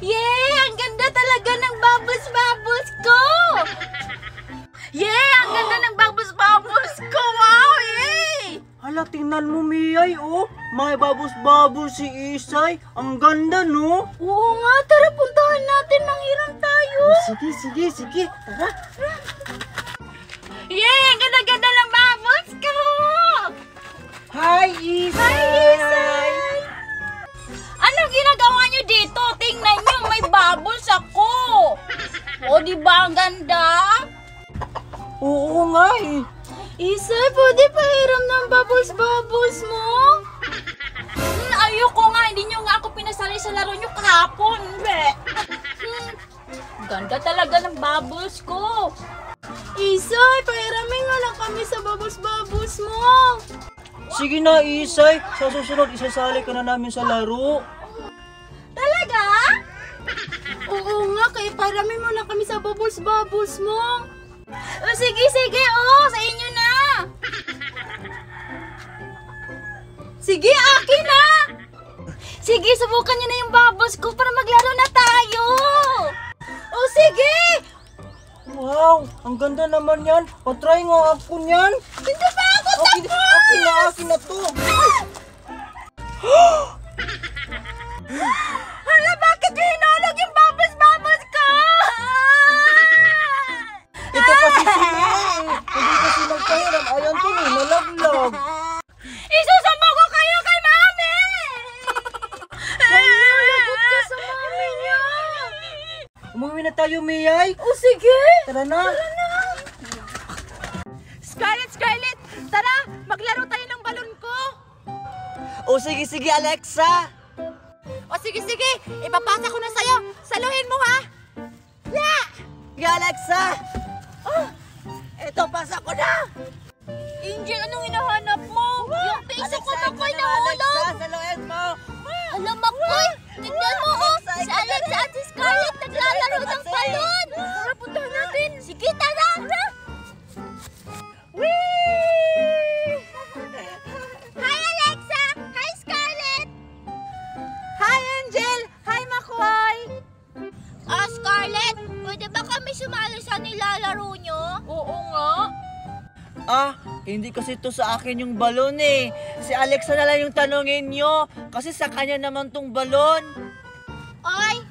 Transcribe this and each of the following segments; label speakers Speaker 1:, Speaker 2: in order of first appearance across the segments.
Speaker 1: Yay! Ang ganda talaga ng bubbles-bubbles ko! Yay! Ang ganda ng bubbles-bubbles ko! Wow! Yay!
Speaker 2: Hala, tingnan mo, Miyay, oh. May bubbles-bubbles si Isay. Ang ganda, no?
Speaker 1: Oo nga, tara puntahan natin. Manghiram tayo.
Speaker 2: Sige. Tara.
Speaker 1: Yay! Ang ganda-ganda ng bubbles ko!
Speaker 2: Hi, Isay!
Speaker 1: Hi, Isay! Anong ginagawa nyo dito? Tingnan nyo, may bubbles ako! O, diba ang ganda?
Speaker 2: Oo nga, eh.
Speaker 1: Isay, pwede pahiram ng bubbles-bubbles mo? Ayoko nga, hindi nyo nga ako pinasali sa laro nyo kahapon. Ganda talaga ng bubbles ko. Isay, pahiramin nga lang kami sa bubbles-bubbles mo.
Speaker 2: Sige na, Isay. Sa susunod, isasali ka na namin sa laro.
Speaker 1: Talaga? Oo nga, kaya pahiramin mo lang kami sa bubbles-bubbles mo. O, sige, sa inyo na. Sige, akin na. Sige, subukan nyo na yung bubbles ko para maglaro na tayo. O, sige.
Speaker 2: Wow, ang ganda naman yan. Patry nga ako niyan.
Speaker 1: Hindi pa ako tapos.
Speaker 2: Akin na to.
Speaker 1: Hala, bakit nyo hinulog yung bubbles-bubbles ko?
Speaker 2: Ito kasi sila eh. Hindi kasi nagpahiram. Ayan to, nalaglag.
Speaker 1: Isusumbo ko kayo kay Mami! Lagot ka sa Mami niya!
Speaker 2: Umuwi na tayo, Miyay.
Speaker 1: O sige!
Speaker 2: Tara na.
Speaker 1: Scarlett! Tara! Maglaro tayo ng balon ko!
Speaker 2: O sige, Alexa.
Speaker 1: O sige! Ipapasa ko na sa'yo! Saluhin mo ha! Yeah!
Speaker 2: Sige, Alexa. Oh, eto, pasa ko na.
Speaker 1: Angel, anong hinahanap mo? Yung piso ko na ko'y nahulog!
Speaker 2: Alexa, saluhin mo.
Speaker 1: Alam mo, Koy! Tignan mo oh! Si Alexa at si Scarlett naglalaro ng balon! Tara, puntahan natin! Sige, tara! Whee! Hi, Alexa! Hi, Scarlett!
Speaker 2: Hi, Angel. Hi, Makoy.
Speaker 1: Scarlett, pwede ba kami sumali sa nilalaro nyo? Oo nga.
Speaker 2: Hindi kasi to sa akin yung balon eh. Si Alexa na lang yung tanongin nyo. Kasi sa kanya naman tong balon.
Speaker 1: Ay!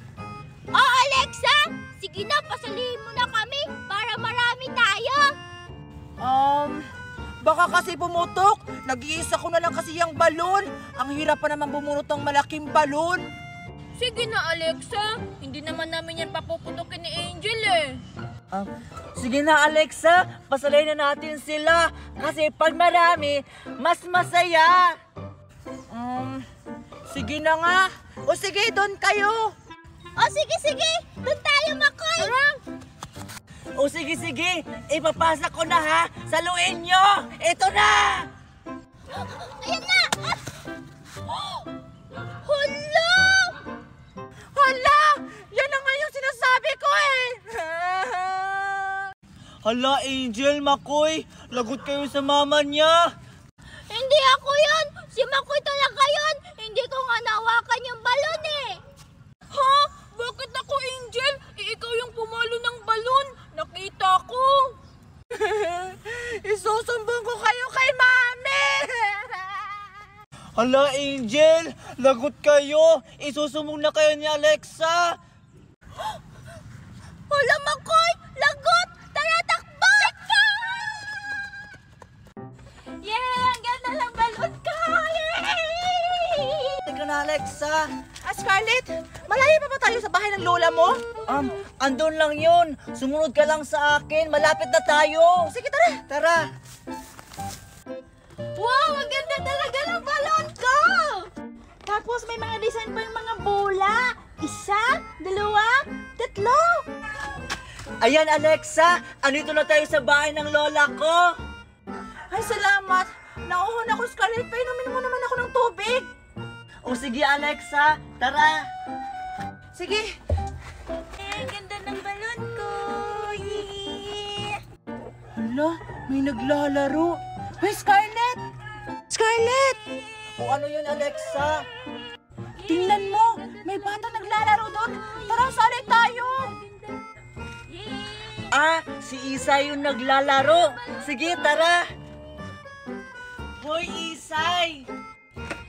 Speaker 1: Alexa! Sige na, pasalihin mo na kami para marami tayo!
Speaker 3: Baka kasi pumutok. Nag-iisa ko na lang kasi yung balon. Ang hirap pa naman bumunot ng malaking balon.
Speaker 1: Sige na, Alexa. Hindi naman namin yan papuputokin ni Angel eh.
Speaker 2: Sige na, Alexa. Pasalayin na natin sila. Kasi pag marami, mas masaya.
Speaker 3: Sige na nga. O sige, doon kayo.
Speaker 1: O sige. Doon tayo, Makoy.
Speaker 2: O sige. Ipapasa ko na ha. Saluhin nyo. Ito na.
Speaker 1: Ayan na.
Speaker 3: Hala! Yan na nga yung sinasabi ko eh.
Speaker 2: Hala, Angel, Makoy. Lagot kayo sa mama niya.
Speaker 1: Hindi ako yun. Si Makoy talaga yun. Hindi ko nga nawakan yung balon eh. Ha? Bakit ako, Angel? Ikaw yung pumalo ng balon. Nakita ko.
Speaker 3: Isusumbong ko kayo kay Mami.
Speaker 2: Hala, Angel. Lagot kayo. Isusumong na kayo ni Alexa.
Speaker 1: Hala, Makoy! Lagot! Tara, takbo! Yay! Ang ganda ng balon ko! Yay!
Speaker 2: Teka na, Alexa.
Speaker 3: Scarlett, malayo pa ba tayo sa bahay ng lola mo?
Speaker 2: Andun lang yun. Sumunod ka lang sa akin. Malapit na tayo.
Speaker 3: Sige, tara.
Speaker 2: Tara.
Speaker 1: Wow! Ang ganda talaga ng balon ko! Tapos may mga design pa yung mga bola. 1, 2, 3.
Speaker 2: Ayan, Alexa. Andito na tayo sa bahay ng lola ko.
Speaker 3: Ay, salamat. Nauhon ako, Scarlett. Painumin mo naman ako ng tubig.
Speaker 2: O sige, Alexa. Tara.
Speaker 3: Sige.
Speaker 1: Ang ganda ng balon ko! Yay!
Speaker 3: Hala, may naglalaro. Hoy, Scarlett! Scarlett!
Speaker 2: O ano yun, Alexa?
Speaker 3: Tingnan mo, may bata naglalaro doon.
Speaker 2: Si Isay yung naglalaro. Sige, tara. Hoy, Isay!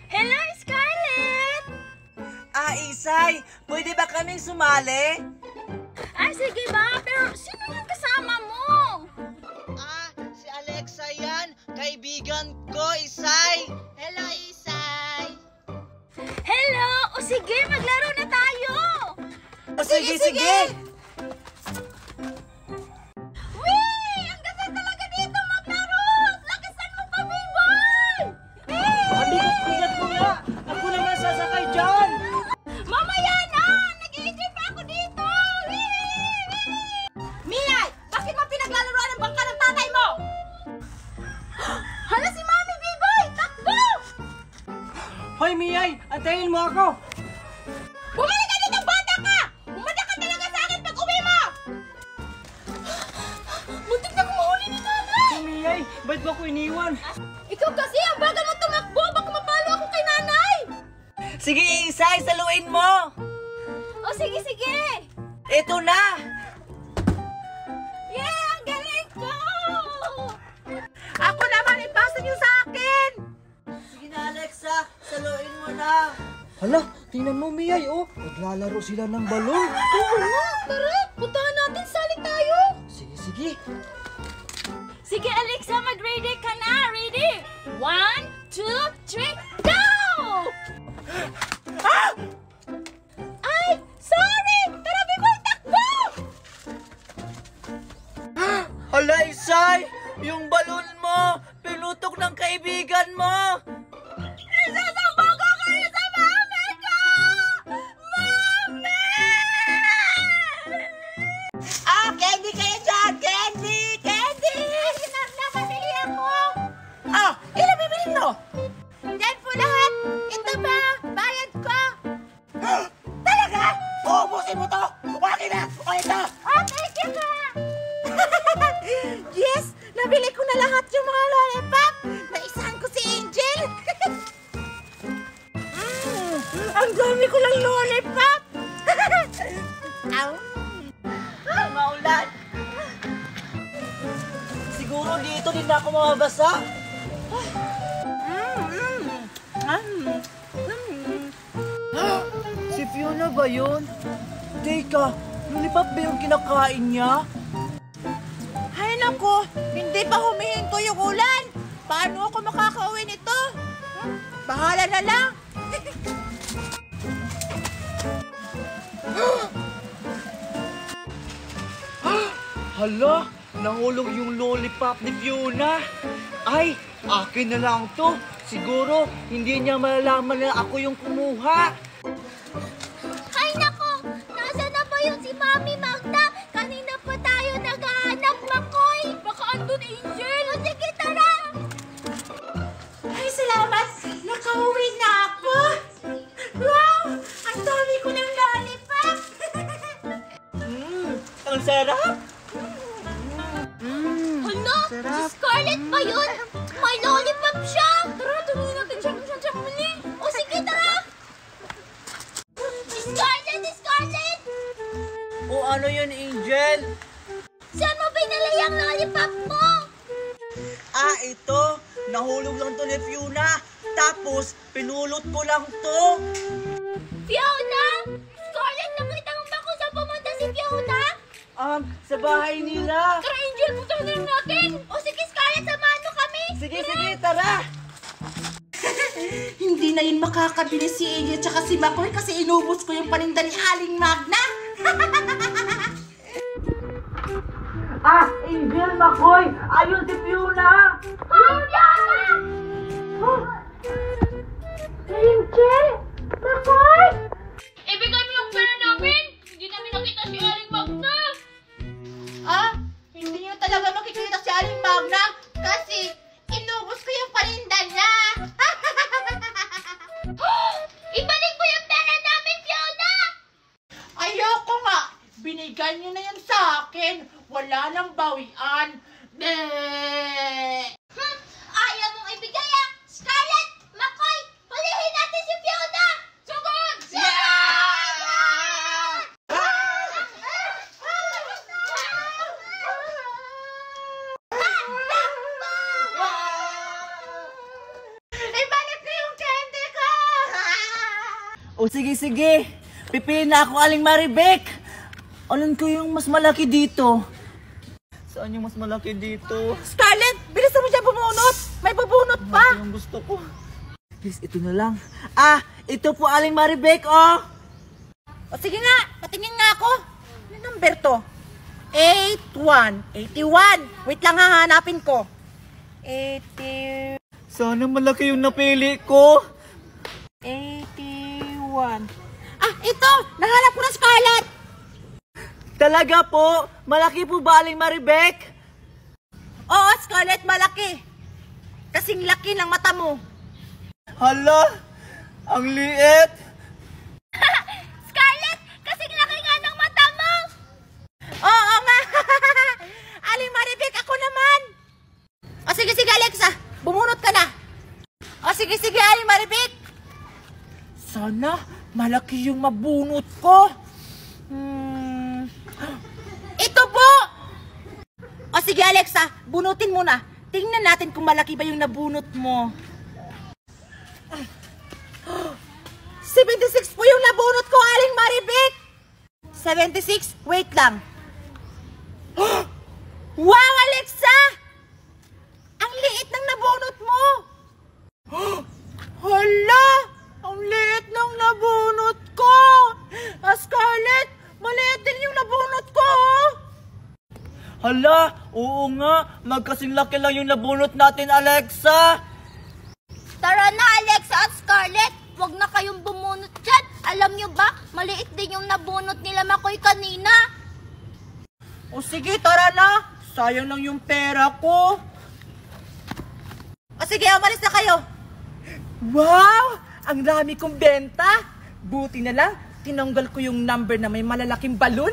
Speaker 1: Hello, Scarlett!
Speaker 2: Isay, pwede ba kaming sumali?
Speaker 1: Ay, sige ba? Pero sino ang kasama mo?
Speaker 2: Si Alexa yan. Kaibigan ko, Isay.
Speaker 1: Hello, Isay! Hello! O sige, maglaro na tayo!
Speaker 2: Sige!
Speaker 1: Wee! Ang ganda talaga dito maglaro! Lakasan mo pa, Biboy!
Speaker 2: Ang bigat mo nga. Ako naman sasakay dyan.
Speaker 1: Mamaya na! Nag-i-enjoy pa ako dito! Miyay! Bakit mo pinaglalaroan ang bangka ng tatay mo? Hala si Mami, Biboy! Takbo!
Speaker 2: Hoy, Miyay! Antayin mo ako.
Speaker 1: Bumalik ka dito, bata ka! Bumada ka talaga sa akin pag uwi mo! Muntik na kung mahuli ni nanay!
Speaker 2: Miyay, ba't mo ko iniwan?
Speaker 1: Ikaw kasi, ang bagal mo tumakbo! Baka mapalo ako kay nanay!
Speaker 2: Sige, Isay, saluin mo.
Speaker 1: O sige, sige!
Speaker 2: Ito na.
Speaker 1: Yeah! Ang galing ko!
Speaker 3: Ako naman, ipasa niyo sa akin!
Speaker 2: Sige na, Alexa. Saluin mo na.
Speaker 4: Hala, tingnan mo, Miyay, oh. Naglalaro sila ng balon.
Speaker 1: Tara! Puntahan natin, sali tayo!
Speaker 4: Sige.
Speaker 1: Sige, Alexa, mag-ready ka na! Ready? 1, 2, 3, go! Ay! Sorry! Tara, Biboy, takbo!
Speaker 2: Hala, Isay! Yung balon mo! Pinutok ng kaibigan mo!
Speaker 1: Isasamba ko kayo sa mami ko! Mami!
Speaker 3: Candy kayo dyan! Candy!
Speaker 1: Napabili ako!
Speaker 3: Ilan bibili mo?
Speaker 1: Yan po lahat! Ito ba? Bayad ko!
Speaker 3: Talaga? Uubusin mo to! Wagi na! O ito!
Speaker 1: Thank you ka!
Speaker 3: Yes! Nabili ko na lahat yung mga lollipop! Naisahan ko si Angel! Ang dami ko lang lollipop!
Speaker 2: Maulan! Siguro dito din ako mababasa. Si Fiona ba yun? Teka, lollipop ba yung kinakain niya?
Speaker 3: Ay nako! Hindi pa humihinto yung ulan! Paano ako makakauwi nito? Bahala na lang!
Speaker 2: Hala, nahulog yung lollipop ni Fiona. Ay, akin na lang to. Siguro, hindi niya malalaman na ako yung kumuha.
Speaker 1: Ay nako! Nasaan na ba yun si Mami Magda? Kanina pa tayo naghahanap, Makoy! Baka andun, Angel! O sige, tara!
Speaker 3: Ay, salamat! Nakauwi na ako! Wow! Ang dami ko ng lollipop!
Speaker 2: Ang sarap!
Speaker 1: Hala! Si Scarlett ba yun? May lollipop siya! Tara, tumingin natin siya kung saan siya muli! O sige, tara! Scarlett!
Speaker 2: O ano yun, Angel?
Speaker 1: Saan mo binili yung lollipop mo?
Speaker 2: Ito. Nahulog lang to ni Fiona. Tapos, pinulot ko lang to.
Speaker 1: Fiona! Scarlett, nakita mo ba kung saan pumunta si Fiona?
Speaker 2: Sa bahay nila.
Speaker 1: Tara, Angel, puntahan na natin! O sige, Scarlett, samahan mo kami!
Speaker 2: Sige, tara.
Speaker 3: Hindi na yun makakabili si Angel tsaka si Makoy kasi inubos ko yung paninda ni Aling Magna!
Speaker 2: Angel, Makoy! Ayun si Fiona!
Speaker 1: Fiona! Angel! Makoy! Ibigay mo yung pera namin! Hindi namin nakita si Aling Magna!
Speaker 3: Hindi nyo talaga makikita si Aling Magna kasi inubos ko yung paninda niya!
Speaker 1: Ibalik mo yung pera namin, Fiona!
Speaker 3: Ayoko nga! Binigay nyo na yan sa akin! Wala nang bawian!
Speaker 1: Ayaw mong ibigay ah! Scarlett! Makoy! Hulihin natin si Fiona! Sugod!
Speaker 2: O sige. Pipiliin na ako, Aling Maribek. Alin ko yung mas malaki dito? Saan yung mas malaki dito?
Speaker 3: Scarlett, bilis mo dyan bumunot. May bubunot pa.
Speaker 2: Ito yung gusto ko. Please, ito na lang. Ito po, Aling Maribek, oh.
Speaker 3: O sige nga, patingin nga ako. Ano number to? 81. Wait lang, hahanapin ko. 80.
Speaker 2: Sana malaki yung napili ko.
Speaker 3: 81. Ito! Nahanap ko na, Scarlett!
Speaker 2: Talaga po? Malaki po ba, Aling Maribek?
Speaker 3: Oo, Scarlett, malaki. Kasing laki ng mata mo.
Speaker 2: Hala, ang liit.
Speaker 1: Scarlett, kasing laki nga ng mata mo!
Speaker 3: Oo nga! Aling Maribek, ako naman! O sige, Alexa. Bumunot ka na. O sige, Aling Maribek. Sana malaki yung mabunot ko. Ito po! O sige, Alexa, bunutin mo na. Tingnan natin kung malaki ba yung nabunot mo. 76 po yung nabunot ko, Aling Maribek. 76? Wait lang. Wow, Alexa! Ang liit ng nabunot mo. Hala! Ang liit ng nabunot ko. Scarlett, maliit din yung nabunot ko.
Speaker 2: Hala, oo nga. Magkasing laki lang yung nabunot natin, Alexa.
Speaker 1: Tara na, Alexa at Scarlett. Huwag na kayong bumunot dyan. Alam nyo ba, maliit din yung nabunot nila Makoy kanina.
Speaker 3: O sige, tara na. Sayang lang yung pera ko. O sige, umalis na kayo. Wow! Ang dami kong benta. Buti na lang, tinanggal ko yung number na may malalaking balon.